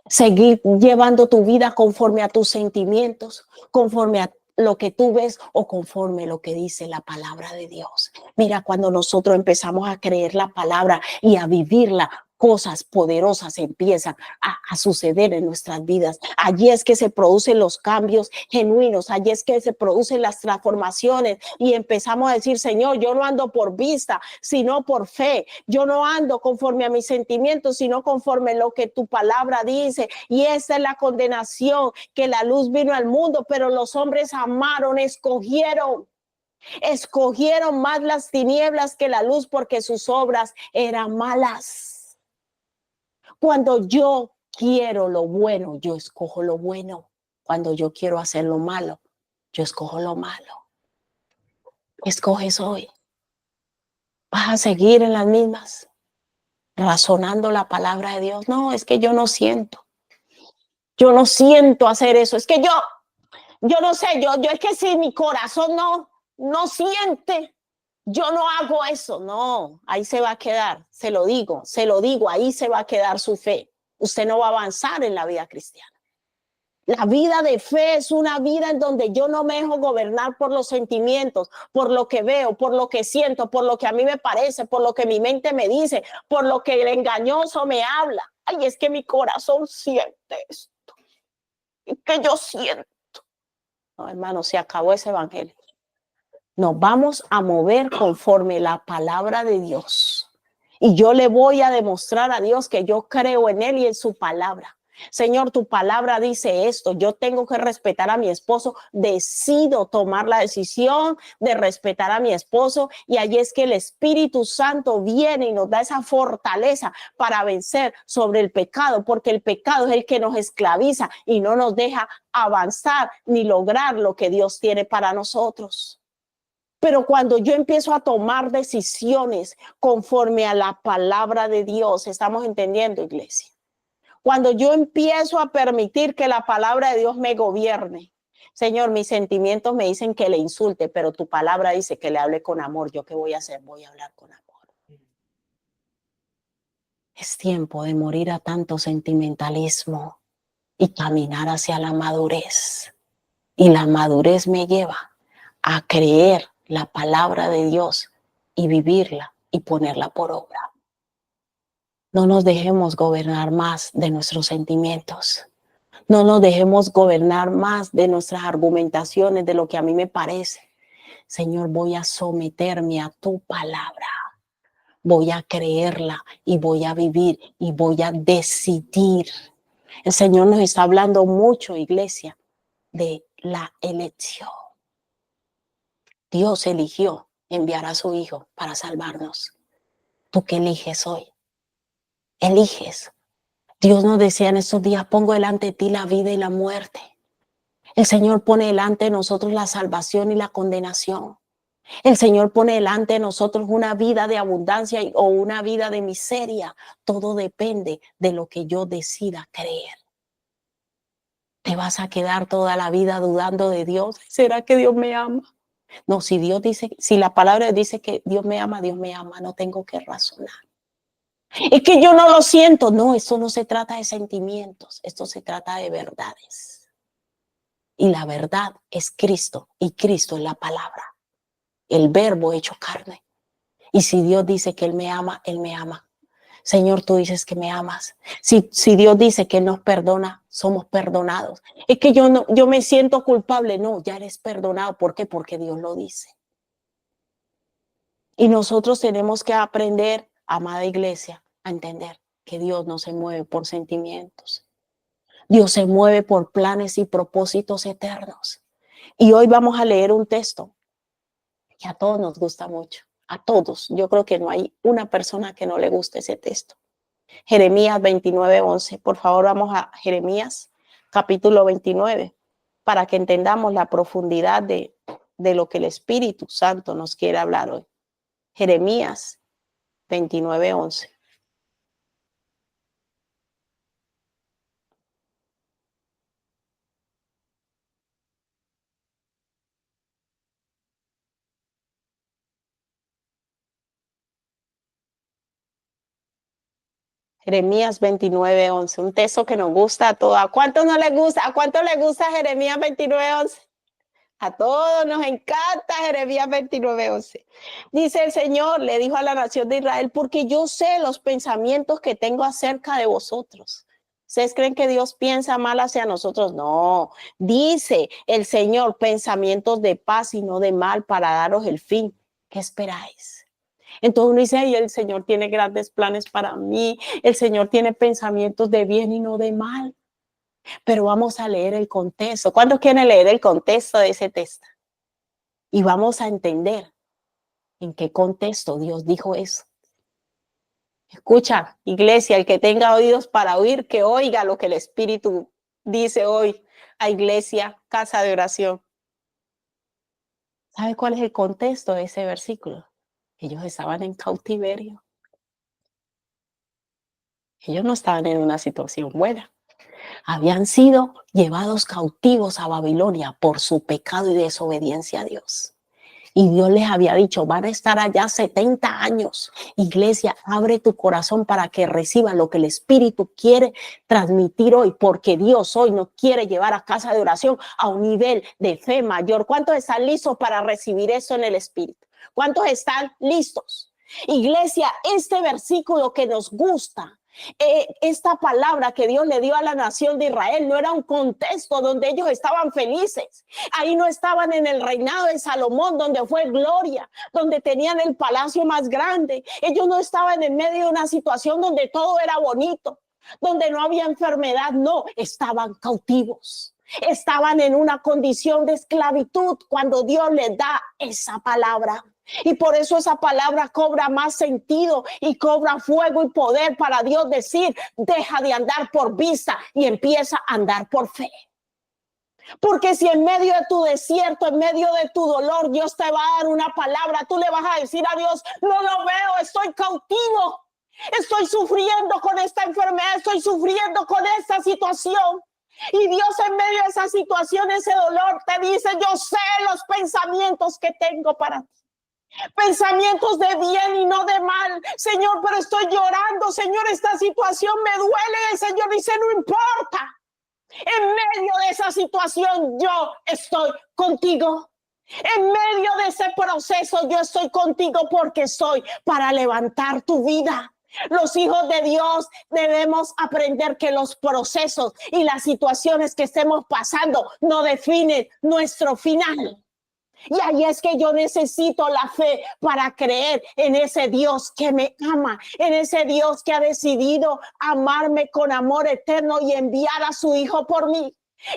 Seguir llevando tu vida conforme a tus sentimientos, conforme a lo que tú ves o conforme a lo que dice la palabra de Dios. Mira, cuando nosotros empezamos a creer la palabra y a vivirla, cosas poderosas empiezan a suceder en nuestras vidas. Allí es que se producen los cambios genuinos, allí es que se producen las transformaciones y empezamos a decir, Señor, yo no ando por vista, sino por fe. Yo no ando conforme a mis sentimientos, sino conforme a lo que tu palabra dice. Y esa es la condenación, que la luz vino al mundo, pero los hombres amaron, escogieron más las tinieblas que la luz porque sus obras eran malas. Cuando yo quiero lo bueno, yo escojo lo bueno. Cuando yo quiero hacer lo malo, yo escojo lo malo. Escoges hoy. Vas a seguir en las mismas, razonando la palabra de Dios. No, es que yo no siento hacer eso. Es que yo no sé, yo es que si mi corazón no siente, yo no hago eso. No, ahí se va a quedar, se lo digo, ahí se va a quedar su fe. Usted no va a avanzar en la vida cristiana. La vida de fe es una vida en donde yo no me dejo gobernar por los sentimientos, por lo que veo, por lo que siento, por lo que a mí me parece, por lo que mi mente me dice, por lo que el engañoso me habla. Ay, es que mi corazón siente esto, es que yo siento. No, hermano, se acabó ese evangelio. Nos vamos a mover conforme la palabra de Dios. Y yo le voy a demostrar a Dios que yo creo en Él y en su palabra. Señor, tu palabra dice esto, yo tengo que respetar a mi esposo, decido tomar la decisión de respetar a mi esposo y allí es que el Espíritu Santo viene y nos da esa fortaleza para vencer sobre el pecado, porque el pecado es el que nos esclaviza y no nos deja avanzar ni lograr lo que Dios tiene para nosotros. Pero cuando yo empiezo a tomar decisiones conforme a la palabra de Dios, estamos entendiendo, iglesia. Cuando yo empiezo a permitir que la palabra de Dios me gobierne, Señor, mis sentimientos me dicen que le insulte, pero tu palabra dice que le hable con amor. ¿Yo qué voy a hacer? Voy a hablar con amor. Es tiempo de morir a tanto sentimentalismo y caminar hacia la madurez. Y la madurez me lleva a creer la palabra de Dios y vivirla y ponerla por obra. No nos dejemos gobernar más de nuestros sentimientos. No nos dejemos gobernar más de nuestras argumentaciones, de lo que a mí me parece. Señor, voy a someterme a tu palabra. Voy a creerla y voy a vivir y voy a decidir. El Señor nos está hablando mucho, iglesia, de la elección. Dios eligió enviar a su Hijo para salvarnos. ¿Tú qué eliges hoy? Eliges. Dios nos decía en estos días, pongo delante de ti la vida y la muerte. El Señor pone delante de nosotros la salvación y la condenación. El Señor pone delante de nosotros una vida de abundancia o una vida de miseria. Todo depende de lo que yo decida creer. ¿Te vas a quedar toda la vida dudando de Dios? ¿Será que Dios me ama? No, si Dios dice, si la palabra dice que Dios me ama, no tengo que razonar. Es que yo no lo siento. No, esto no se trata de sentimientos, esto se trata de verdades. Y la verdad es Cristo y Cristo es la palabra, el verbo hecho carne. Y si Dios dice que Él me ama, Él me ama. Señor, tú dices que me amas. Si Dios dice que nos perdona, somos perdonados. Es que yo me siento culpable. No, ya eres perdonado. ¿Por qué? Porque Dios lo dice. Y nosotros tenemos que aprender, amada iglesia, a entender que Dios no se mueve por sentimientos. Dios se mueve por planes y propósitos eternos. Y hoy vamos a leer un texto que a todos nos gusta mucho. A todos. Yo creo que no hay una persona que no le guste ese texto. Jeremías 29:11. Por favor, vamos a Jeremías capítulo 29 para que entendamos la profundidad de lo que el Espíritu Santo nos quiere hablar hoy. Jeremías 29:11. Jeremías 29:11, un texto que nos gusta a todos. ¿A cuánto no les gusta? ¿A cuánto les gusta Jeremías 29:11? A todos nos encanta Jeremías 29:11. Dice el Señor, le dijo a la nación de Israel, porque yo sé los pensamientos que tengo acerca de vosotros. ¿Ustedes creen que Dios piensa mal hacia nosotros? No, dice el Señor, pensamientos de paz y no de mal para daros el fin. ¿Qué esperáis? Entonces uno dice, ay, el Señor tiene grandes planes para mí, el Señor tiene pensamientos de bien y no de mal. Pero vamos a leer el contexto. ¿Cuántos quieren leer el contexto de ese texto? Y vamos a entender en qué contexto Dios dijo eso. Escucha, iglesia, el que tenga oídos para oír, que oiga lo que el Espíritu dice hoy a Iglesia, Casa de Oración. ¿Sabe cuál es el contexto de ese versículo? Ellos estaban en cautiverio. Ellos no estaban en una situación buena. Habían sido llevados cautivos a Babilonia por su pecado y desobediencia a Dios. Y Dios les había dicho, van a estar allá 70 años. Iglesia, abre tu corazón para que reciban lo que el Espíritu quiere transmitir hoy, porque Dios hoy nos quiere llevar a Casa de Oración a un nivel de fe mayor. ¿Cuántos están listos para recibir eso en el Espíritu? ¿Cuántos están listos? Iglesia, este versículo que nos gusta, esta palabra que Dios le dio a la nación de Israel no era un contexto donde ellos estaban felices. Ahí no estaban en el reinado de Salomón, donde fue gloria, donde tenían el palacio más grande. Ellos no estaban en medio de una situación donde todo era bonito, donde no había enfermedad. No, estaban cautivos. Estaban en una condición de esclavitud cuando Dios les da esa palabra. Y por eso esa palabra cobra más sentido y cobra fuego y poder para Dios decir, deja de andar por vista y empieza a andar por fe. Porque si en medio de tu desierto, en medio de tu dolor, Dios te va a dar una palabra, tú le vas a decir a Dios, no lo veo, estoy cautivo, estoy sufriendo con esta enfermedad, estoy sufriendo con esta situación. Y Dios en medio de esa situación, ese dolor, te dice, yo sé los pensamientos que tengo para ti. Pensamientos de bien y no de mal. Señor, pero estoy llorando. Señor, esta situación me duele. El Señor dice, no importa. En medio de esa situación yo estoy contigo. En medio de ese proceso yo estoy contigo porque soy para levantar tu vida. Los hijos de Dios debemos aprender que los procesos y las situaciones que estemos pasando no definen nuestro final. Y ahí es que yo necesito la fe para creer en ese Dios que me ama, en ese Dios que ha decidido amarme con amor eterno y enviar a su Hijo por mí.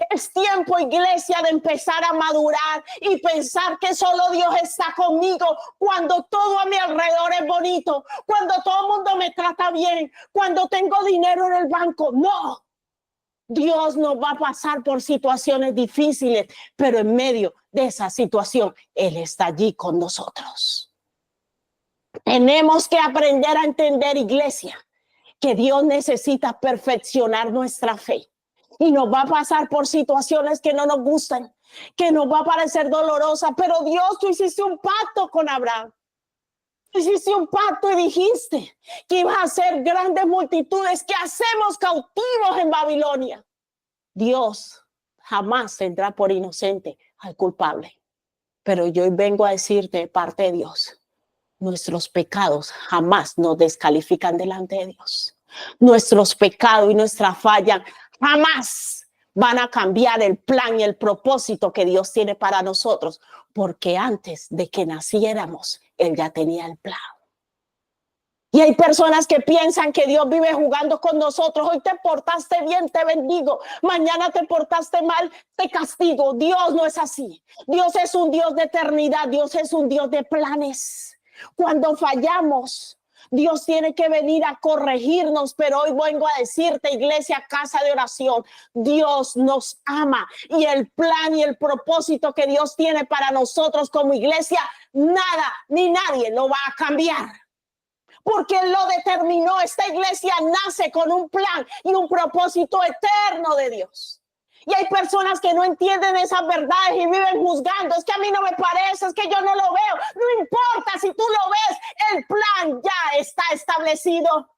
Es tiempo, iglesia, de empezar a madurar y pensar que solo Dios está conmigo cuando todo a mi alrededor es bonito, cuando todo el mundo me trata bien, cuando tengo dinero en el banco. No. Dios nos va a pasar por situaciones difíciles, pero en medio de esa situación, Él está allí con nosotros. Tenemos que aprender a entender, iglesia, que Dios necesita perfeccionar nuestra fe. Y nos va a pasar por situaciones que no nos gustan, que nos va a parecer dolorosa, pero Dios, tú hiciste un pacto con Abraham. Hiciste un pacto y dijiste que ibas a hacer grandes multitudes, que hacemos cautivos en Babilonia. Dios jamás tendrá por inocente al culpable. Pero yo hoy vengo a decirte de parte de Dios, nuestros pecados jamás nos descalifican delante de Dios. Nuestros pecados y nuestra falla jamás van a cambiar el plan y el propósito que Dios tiene para nosotros, porque antes de que naciéramos, Él ya tenía el plan. Y hay personas que piensan que Dios vive jugando con nosotros. Hoy te portaste bien, te bendigo. Mañana te portaste mal, te castigo. Dios no es así. Dios es un Dios de eternidad. Dios es un Dios de planes. Cuando fallamos, Dios tiene que venir a corregirnos, pero hoy vengo a decirte, iglesia, casa de oración, Dios nos ama y el plan y el propósito que Dios tiene para nosotros como iglesia, nada ni nadie lo va a cambiar. Porque Él lo determinó. Esta iglesia nace con un plan y un propósito eterno de Dios. Y hay personas que no entienden esas verdades y viven juzgando. Es que a mí no me parece, es que yo no lo veo. No importa si tú lo ves, el plan ya está establecido.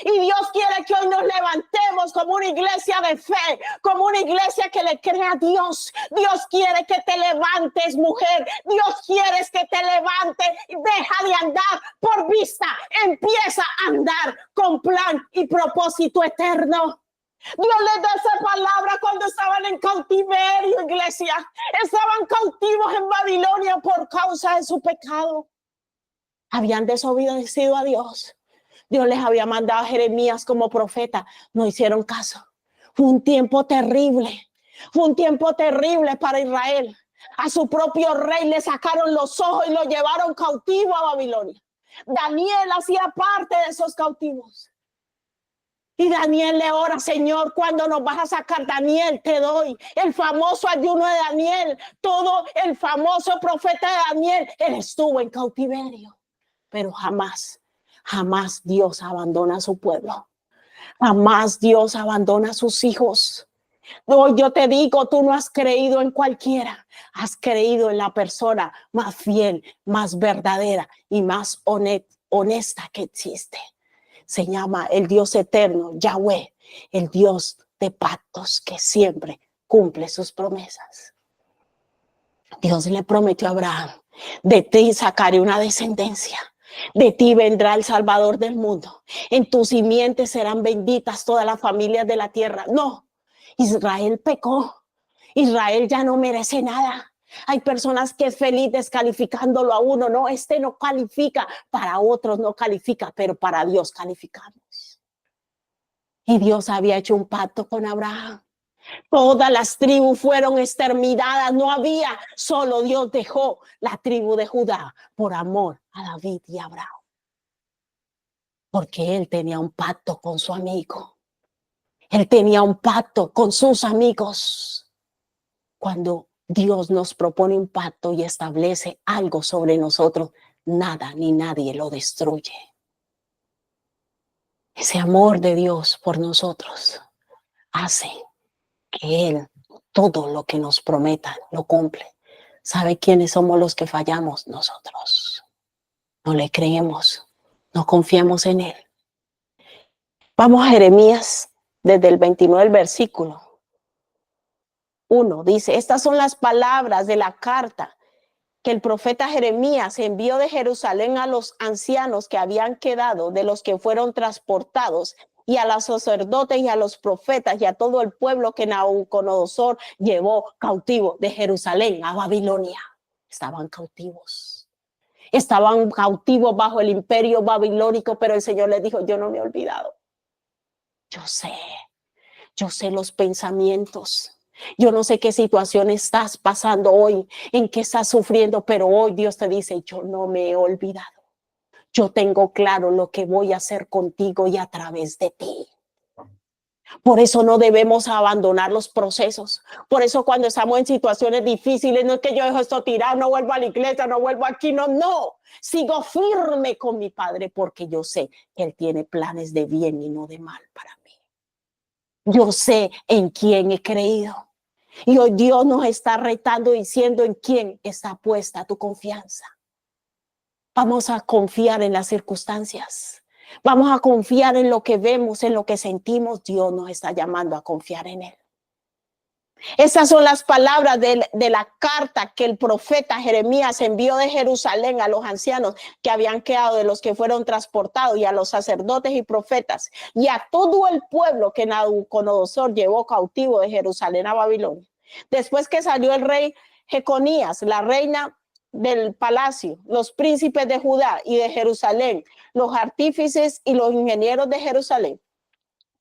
Y Dios quiere que hoy nos levantemos como una iglesia de fe, como una iglesia que le crea a Dios. Dios quiere que te levantes, mujer. Dios quiere que te levantes. Deja de andar por vista. Empieza a andar con plan y propósito eterno. Dios les da esa palabra cuando estaban en cautiverio, iglesia. Estaban cautivos en Babilonia por causa de su pecado. Habían desobedecido a Dios. Dios les había mandado a Jeremías como profeta. No hicieron caso. Fue un tiempo terrible. Fue un tiempo terrible para Israel. A su propio rey le sacaron los ojos y lo llevaron cautivo a Babilonia. Daniel hacía parte de esos cautivos. Y Daniel le ora, Señor, ¿cuándo nos vas a sacar? Daniel, te doy el famoso ayuno de Daniel. Todo el famoso profeta de Daniel, él estuvo en cautiverio. Pero jamás Dios abandona a su pueblo. Jamás Dios abandona a sus hijos. Hoy yo te digo, tú no has creído en cualquiera. Has creído en la persona más fiel, más verdadera y más honesta que existe. Se llama el Dios eterno, Yahweh, el Dios de pactos que siempre cumple sus promesas. Dios le prometió a Abraham, de ti sacaré una descendencia. De ti vendrá el Salvador del mundo. En tus simientes serán benditas todas las familias de la tierra. No, Israel pecó. Israel ya no merece nada. Hay personas que es feliz descalificándolo a uno. No, este no califica. Para otros no califica, pero para Dios calificamos. Y Dios había hecho un pacto con Abraham. Todas las tribus fueron exterminadas, no había, solo Dios dejó la tribu de Judá por amor a David y Abraham. Porque él tenía un pacto con su amigo. Él tenía un pacto con sus amigos. Cuando Dios nos propone un pacto y establece algo sobre nosotros, nada ni nadie lo destruye. Ese amor de Dios por nosotros hace que Él todo lo que nos prometa lo cumple. ¿Sabe quiénes somos los que fallamos? Nosotros. No le creemos, no confiamos en Él. Vamos a Jeremías, desde el 29 el versículo 1. Dice, estas son las palabras de la carta que el profeta Jeremías envió de Jerusalén a los ancianos que habían quedado, de los que fueron transportados, y a los sacerdotes y a los profetas y a todo el pueblo que Nabucodonosor llevó cautivo de Jerusalén a Babilonia. Estaban cautivos. Estaban cautivos bajo el imperio babilónico, pero el Señor les dijo, yo no me he olvidado. Yo sé los pensamientos. Yo no sé qué situación estás pasando hoy, en qué estás sufriendo, pero hoy Dios te dice, yo no me he olvidado. Yo tengo claro lo que voy a hacer contigo y a través de ti. Por eso no debemos abandonar los procesos. Por eso cuando estamos en situaciones difíciles, no es que yo dejo esto tirado, no vuelvo a la iglesia, no vuelvo aquí, no. Sigo firme con mi Padre porque yo sé que Él tiene planes de bien y no de mal para mí. Yo sé en quién he creído. Y hoy Dios nos está retando diciendo en quién está puesta tu confianza. Vamos a confiar en las circunstancias. Vamos a confiar en lo que vemos, en lo que sentimos. Dios nos está llamando a confiar en Él. Esas son las palabras de la carta que el profeta Jeremías envió de Jerusalén a los ancianos que habían quedado, de los que fueron transportados, y a los sacerdotes y profetas, y a todo el pueblo que Nabucodonosor llevó cautivo de Jerusalén a Babilonia. Después que salió el rey Jeconías, la reina del palacio, los príncipes de Judá y de Jerusalén, los artífices y los ingenieros de Jerusalén,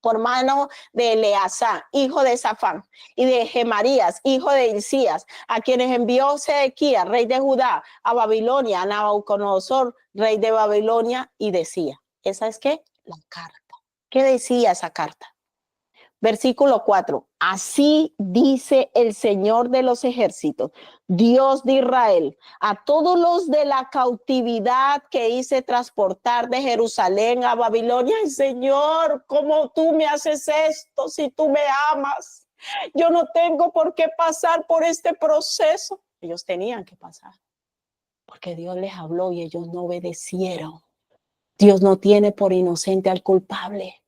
por mano de Eleazar, hijo de Safán, y de Gemarías, hijo de Hilcías, a quienes envió Sedequías, rey de Judá, a Babilonia, a Nabucodonosor, rey de Babilonia, y decía, ¿esa es qué? La carta. ¿Qué decía esa carta? Versículo 4. Así dice el Señor de los ejércitos, Dios de Israel, a todos los de la cautividad que hice transportar de Jerusalén a Babilonia. Ay, Señor, ¿cómo tú me haces esto si tú me amas? Yo no tengo por qué pasar por este proceso. Ellos tenían que pasar porque Dios les habló y ellos no obedecieron. Dios no tiene por inocente al culpable.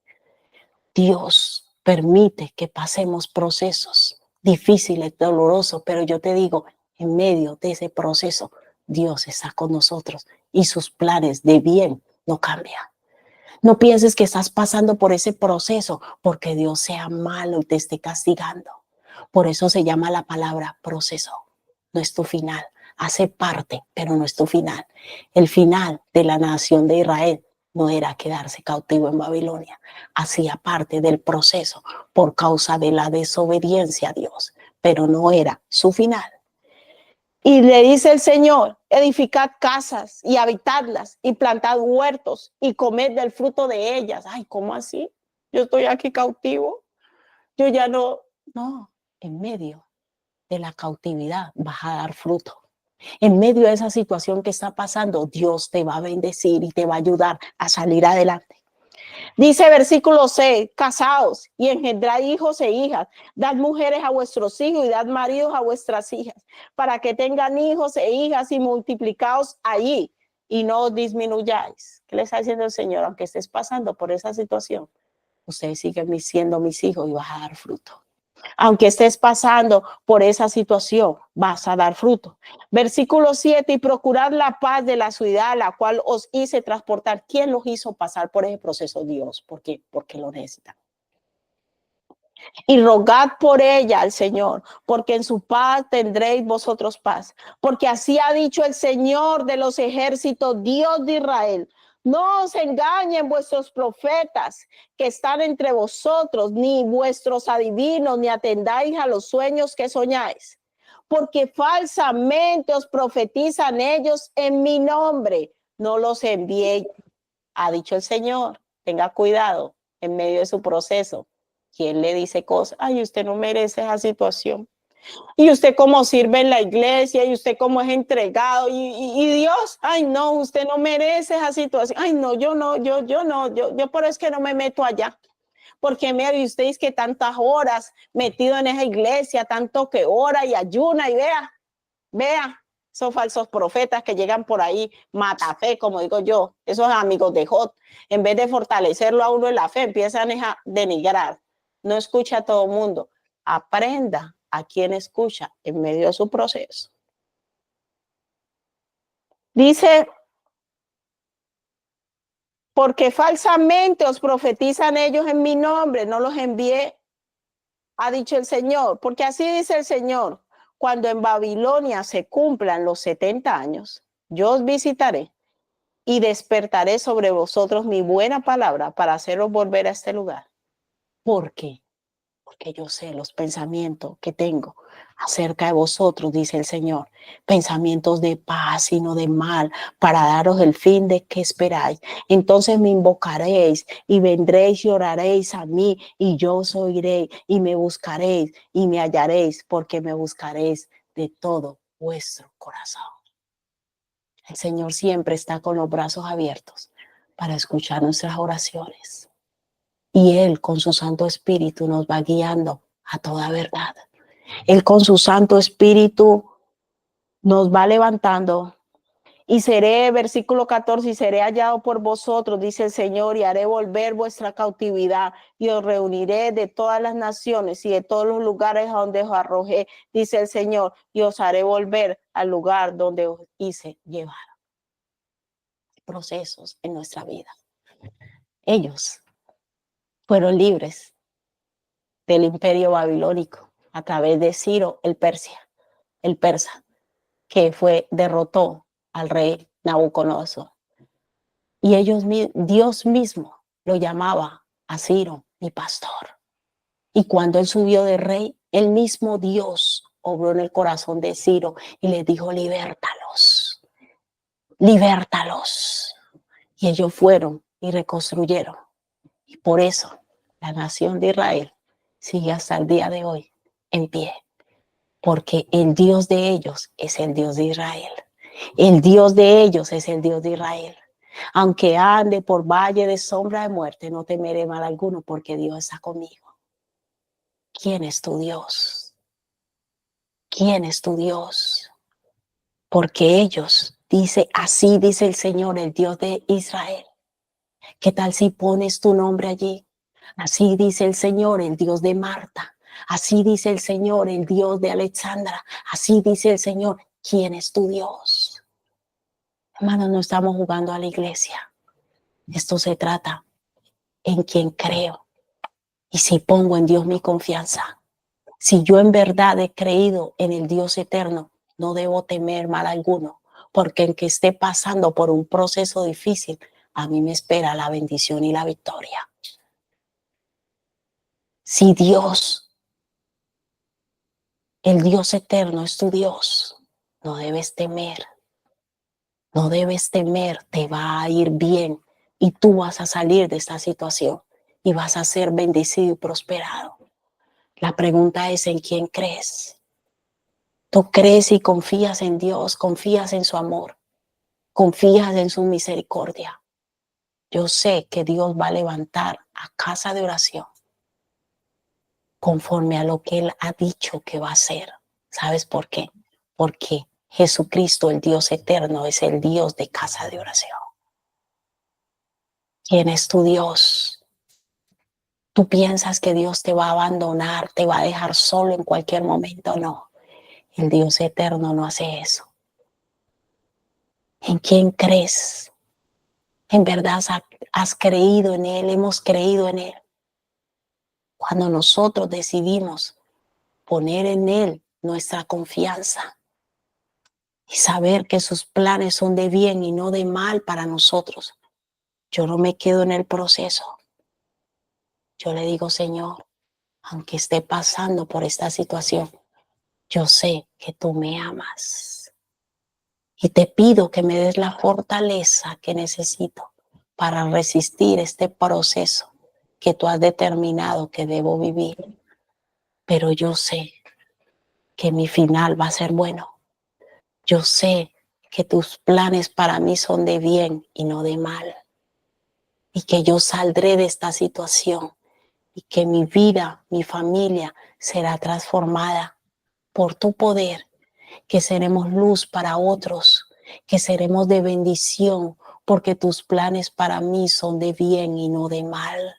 Dios permite que pasemos procesos difíciles, dolorosos, pero yo te digo, en medio de ese proceso, Dios está con nosotros y sus planes de bien no cambian. No pienses que estás pasando por ese proceso porque Dios sea malo y te esté castigando. Por eso se llama la palabra proceso. No es tu final. Hace parte, pero no es tu final. El final de la nación de Israel no era quedarse cautivo en Babilonia. Hacía parte del proceso por causa de la desobediencia a Dios, pero no era su final. Y le dice el Señor, edificad casas y habitadlas y plantad huertos y comed del fruto de ellas. Ay, ¿cómo así? Yo estoy aquí cautivo. Yo ya no, en medio de la cautividad vas a dar fruto. En medio de esa situación que está pasando, Dios te va a bendecir y te va a ayudar a salir adelante. Dice versículo 6, casaos y engendrad hijos e hijas, dad mujeres a vuestros hijos y dad maridos a vuestras hijas, para que tengan hijos e hijas y multiplicaos allí y no os disminuyáis. ¿Qué le está diciendo el Señor? Aunque estés pasando por esa situación, ustedes siguen siendo mis hijos y vas a dar fruto. Aunque estés pasando por esa situación, vas a dar fruto. Versículo 7, y procurad la paz de la ciudad a la cual os hice transportar. ¿Quién los hizo pasar por ese proceso? Dios. ¿Por qué? Porque lo necesitan. Y rogad por ella al Señor, porque en su paz tendréis vosotros paz. Porque así ha dicho el Señor de los ejércitos, Dios de Israel. No os engañen vuestros profetas que están entre vosotros, ni vuestros adivinos, ni atendáis a los sueños que soñáis. Porque falsamente os profetizan ellos en mi nombre. No los envié, ha dicho el Señor. Tenga cuidado en medio de su proceso. ¿Quién le dice cosas? Ay, usted no merece esa situación. Y usted cómo sirve en la iglesia, y usted cómo es entregado, y Dios, ay, no, usted no merece esa situación. Ay, no, yo no, yo por eso es que no me meto allá. Porque mire, usted es que tantas horas metido en esa iglesia, tanto que ora y ayuna, y vea, esos falsos profetas que llegan por ahí, mata fe, como digo yo, esos amigos de Jot, en vez de fortalecerlo a uno en la fe, empiezan a denigrar. No escucha a todo el mundo. Aprenda a quien escucha en medio de su proceso. Dice, porque falsamente os profetizan ellos en mi nombre, no los envié, ha dicho el Señor, porque así dice el Señor, cuando en Babilonia se cumplan los 70 años, yo os visitaré y despertaré sobre vosotros mi buena palabra para haceros volver a este lugar. ¿Por qué? Porque yo sé los pensamientos que tengo acerca de vosotros, dice el Señor, pensamientos de paz y no de mal, para daros el fin de que esperáis. Entonces me invocaréis y vendréis y oraréis a mí, y yo os oiré y me buscaréis y me hallaréis, porque me buscaréis de todo vuestro corazón. El Señor siempre está con los brazos abiertos para escuchar nuestras oraciones. Y Él con su Santo Espíritu nos va guiando a toda verdad. Él con su Santo Espíritu nos va levantando. Y seré, versículo 14, y seré hallado por vosotros, dice el Señor, y haré volver vuestra cautividad, y os reuniré de todas las naciones y de todos los lugares a donde os arrojé, dice el Señor, y os haré volver al lugar donde os hice llevar. Procesos en nuestra vida. Ellos fueron libres del imperio babilónico a través de Ciro el persa, que derrotó al rey Nabucodonosor. Y Dios mismo lo llamaba a Ciro mi pastor. Y cuando él subió de rey, el mismo Dios obró en el corazón de Ciro y le dijo, libértalos, libértalos. Y ellos fueron y reconstruyeron. Y por eso la nación de Israel sigue hasta el día de hoy en pie, porque el Dios de ellos es el Dios de Israel. El Dios de ellos es el Dios de Israel. Aunque ande por valle de sombra de muerte, no temeré mal alguno, porque Dios está conmigo. ¿Quién es tu Dios? ¿Quién es tu Dios? Porque ellos, así dice el Señor, el Dios de Israel, ¿Qué tal si pones tu nombre allí? Así dice el Señor, el Dios de Marta. Así dice el Señor, el Dios de Alexandra. Así dice el Señor, ¿quién es tu Dios? Hermanos, no estamos jugando a la iglesia. Esto se trata en quien creo. Y si pongo en Dios mi confianza, si yo en verdad he creído en el Dios eterno, no debo temer mal alguno, porque en que esté pasando por un proceso difícil, a mí me espera la bendición y la victoria. Si Dios, el Dios eterno es tu Dios, no debes temer, no debes temer, te va a ir bien y tú vas a salir de esta situación y vas a ser bendecido y prosperado. La pregunta es, ¿en quién crees? Tú crees y confías en Dios, confías en su amor, confías en su misericordia. Yo sé que Dios va a levantar a casa de oración conforme a lo que Él ha dicho que va a hacer. ¿Sabes por qué? Porque Jesucristo, el Dios eterno, es el Dios de casa de oración. ¿Quién es tu Dios? ¿Tú piensas que Dios te va a abandonar, te va a dejar solo en cualquier momento? No, el Dios eterno no hace eso. ¿En quién crees? ¿En verdad has creído en Él? ¿Hemos creído en Él? Cuando nosotros decidimos poner en Él nuestra confianza y saber que sus planes son de bien y no de mal para nosotros, yo no me quedo en el proceso. Yo le digo, Señor, aunque esté pasando por esta situación, yo sé que tú me amas y te pido que me des la fortaleza que necesito para resistir este proceso que tú has determinado que debo vivir. Pero yo sé que mi final va a ser bueno. Yo sé que tus planes para mí son de bien y no de mal. Y que yo saldré de esta situación y que mi vida, mi familia será transformada por tu poder, que seremos luz para otros, que seremos de bendición, porque tus planes para mí son de bien y no de mal.